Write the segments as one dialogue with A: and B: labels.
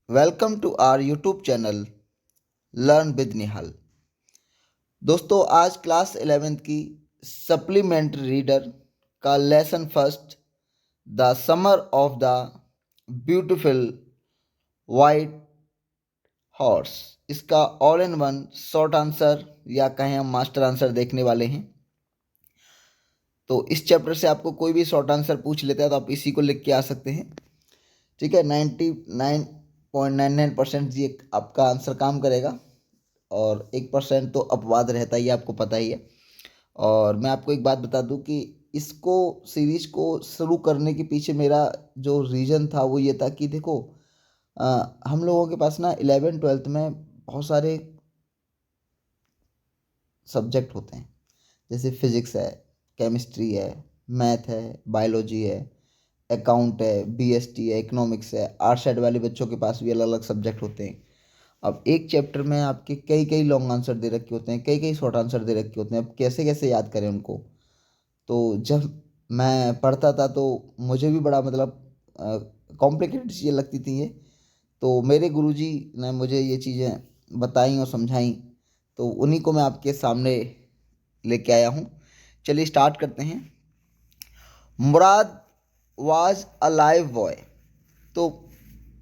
A: Welcome to our YouTube channel learn with Nihal. दोस्तों, आज class 11th की सप्लीमेंट्री रीडर का lesson first, the summer of the beautiful white horse, इसका all in one short answer या कहें हम master answer देखने वाले हैं। तो इस चैप्टर से आपको कोई भी शॉर्ट आंसर पूछ लेता है तो आप इसी को लिख के आ सकते हैं। ठीक है, 99.99% ये आपका आंसर काम करेगा और 1% तो अपवाद रहता ही है, आपको पता ही है। और मैं आपको एक बात बता दूं कि इसको सीरीज को शुरू करने के पीछे मेरा जो रीज़न था वो ये था कि देखो, हम लोगों के पास ना 11th-12th में बहुत सारे सब्जेक्ट होते हैं, जैसे फिजिक्स है, केमिस्ट्री है, मैथ है, बायोलॉजी है, अकाउंट है, बीएसटी है, इकोनॉमिक्स है। आर्ट्स साइड वाले बच्चों के पास भी अलग अलग सब्जेक्ट होते हैं। अब एक चैप्टर में आपके कई कई लॉन्ग आंसर दे रखे होते हैं, कई कई शॉर्ट आंसर दे रखे होते हैं। अब कैसे कैसे याद करें उनको। तो जब मैं पढ़ता था तो मुझे भी बड़ा मतलब कॉम्प्लिकेटेड चीज़ें लगती थी ये। तो मेरे गुरुजी ने मुझे ये चीज़ें बताई और समझाई, तो उन्हीं को मैं आपके सामने लेके आया हूँ। चलिए स्टार्ट करते हैं। मुराद वाज अ लाइव बॉय। तो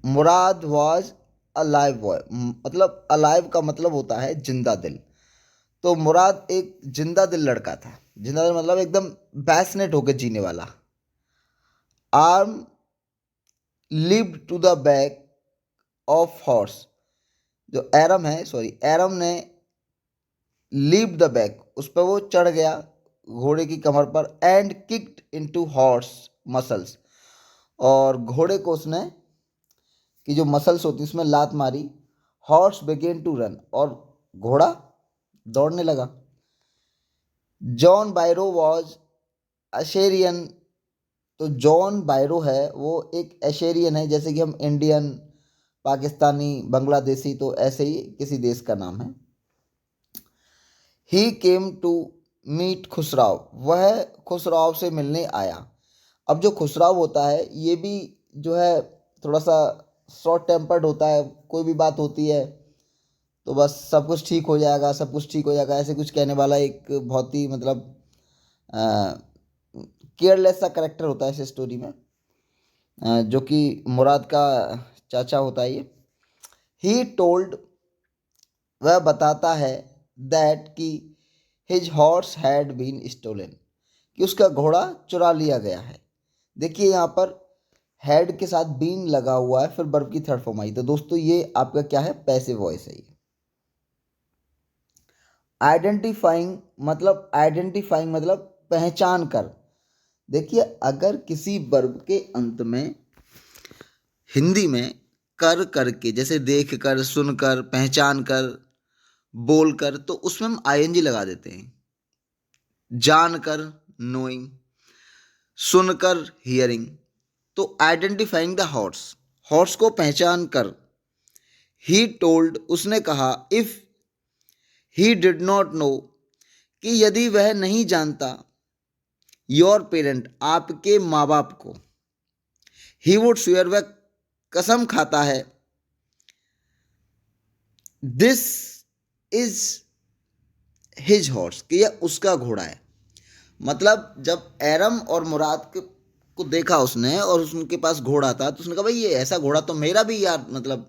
A: मुराद वाज अ लाइव बॉय, मतलब अलाइव का मतलब होता है जिंदा दिल। तो मुराद एक जिंदा दिल लड़का था। जिंदा दिल मतलब एकदम पैशनेट होकर जीने वाला। Arm lived to the back of horse. जो एरम है, सॉरी, एरम ने लीव द बैक, उस पर वो चढ़ गया घोड़े की कमर पर। And kicked into horse muscles, और घोड़े को उसने की जो मसल्स होती है उसमें लात मारी। हॉर्स बिगेन टू रन, और घोड़ा दौड़ने लगा। John Byro was Assyrian. तो जॉन बायरो है वो एक एशेरियन है, जैसे कि हम इंडियन, पाकिस्तानी, बांग्लादेशी, तो ऐसे ही किसी देश का नाम है। ही केम टू मीट खुसराव, वह खुसराव से मिलने आया। अब जो खुसराव होता है ये भी जो है थोड़ा सा शॉर्ट टेम्पर्ड होता है। कोई भी बात होती है तो बस सब कुछ ठीक हो जाएगा, सब कुछ ठीक हो जाएगा, ऐसे कुछ कहने वाला एक बहुत ही मतलब केयरलेस सा करेक्टर होता है इस स्टोरी में, जो कि मुराद का चाचा होता है ये। ही टोल्ड, वह बताता है, दैट कि his horse had been stolen, कि उसका घोड़ा चुरा लिया गया है। देखिए यहाँ पर हैड के साथ बीन लगा हुआ है, फिर वर्ब की थर्ड फॉर्म आई। तो दोस्तों ये आपका क्या है, पैसिव वॉइस है ये। आइडेंटिफाइंग मतलब पहचान कर। देखिए अगर किसी वर्ब के अंत में हिंदी में कर करके, जैसे देख कर, सुन कर, पहचान कर, बोल कर, तो उसमें हम आईएनजी लगा देते हैं। जान कर नोइंग, सुनकर हियरिंग। तो आइडेंटिफाइंग द हॉर्स, हॉर्स को पहचान कर। ही टोल्ड, उसने कहा, if he did not know, कि यदि वह नहीं जानता, योर पेरेंट, आपके माँ बाप को। ही वुड स्वेयर, वह कसम खाता है, दिस इज हिज हॉर्स, कि यह उसका घोड़ा है। मतलब जब एरम और मुराद को देखा उसने और उनके पास घोड़ा था तो उसने कहा भाई ये ऐसा घोड़ा तो मेरा भी यार मतलब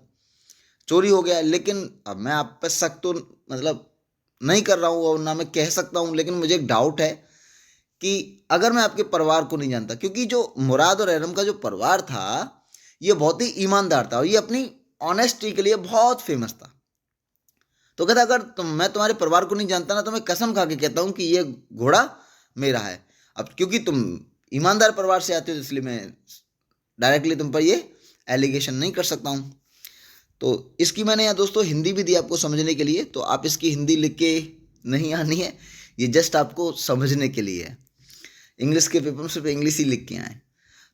A: चोरी हो गया है। लेकिन अब मैं आप पे शक तो मतलब नहीं कर रहा हूँ और ना मैं कह सकता हूँ, लेकिन मुझे एक डाउट है कि अगर मैं आपके परिवार को नहीं जानता, क्योंकि जो मुराद और एरम का जो परिवार था ये बहुत ही ईमानदार था और ये अपनी ऑनेस्टी के लिए बहुत फेमस था। तो कहता अगर मैं तुम्हारे परिवार को नहीं जानता ना तो मैं कसम खा के कहता हूँ कि ये घोड़ा मेरा है। अब क्योंकि तुम ईमानदार परिवार से आते हो इसलिए मैं डायरेक्टली तुम पर ये एलिगेशन नहीं कर सकता हूँ। तो इसकी मैंने यहाँ दोस्तों हिंदी भी दी आपको समझने के लिए, तो आप इसकी हिंदी लिख के नहीं आनी है, ये जस्ट आपको समझने के लिए है। इंग्लिश के पेपर में सिर्फ इंग्लिश ही लिख के आए।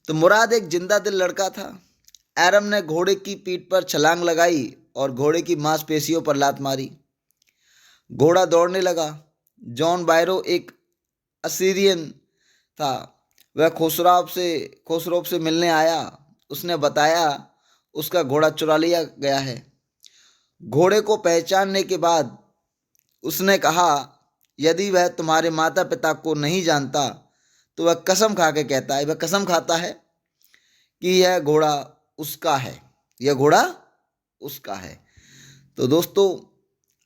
A: तो मुराद एक जिंदा दिल लड़का था। एरम ने घोड़े की पीठ पर छलांग लगाई और घोड़े की मांसपेशियों पर लात मारी। घोड़ा दौड़ने लगा। जॉन बायरो एक असीरियन था, वह खुसराव से मिलने आया। उसने बताया, उसका घोड़ा चुरा लिया गया है। घोड़े को पहचानने के बाद उसने कहा, यदि वह तुम्हारे माता पिता को नहीं जानता तो वह कसम खा के कहता है, वह कसम खाता है कि यह घोड़ा उसका है, यह घोड़ा उसका है। तो दोस्तों,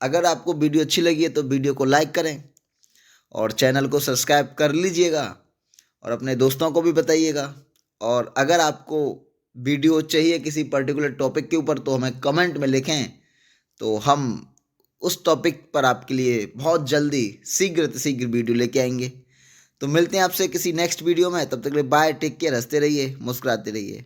A: अगर आपको वीडियो अच्छी लगी है तो वीडियो को लाइक करें और चैनल को सब्सक्राइब कर लीजिएगा और अपने दोस्तों को भी बताइएगा। और अगर आपको वीडियो चाहिए किसी पर्टिकुलर टॉपिक के ऊपर तो हमें कमेंट में लिखें, तो हम उस टॉपिक पर आपके लिए बहुत जल्दी शीघ्र से शीघ्र वीडियो लेके आएंगे। तो मिलते हैं आपसे किसी नेक्स्ट वीडियो में, तब तक के लिए बाय, टेक केयर, हंसते रहिए, मुस्कुराते रहिए।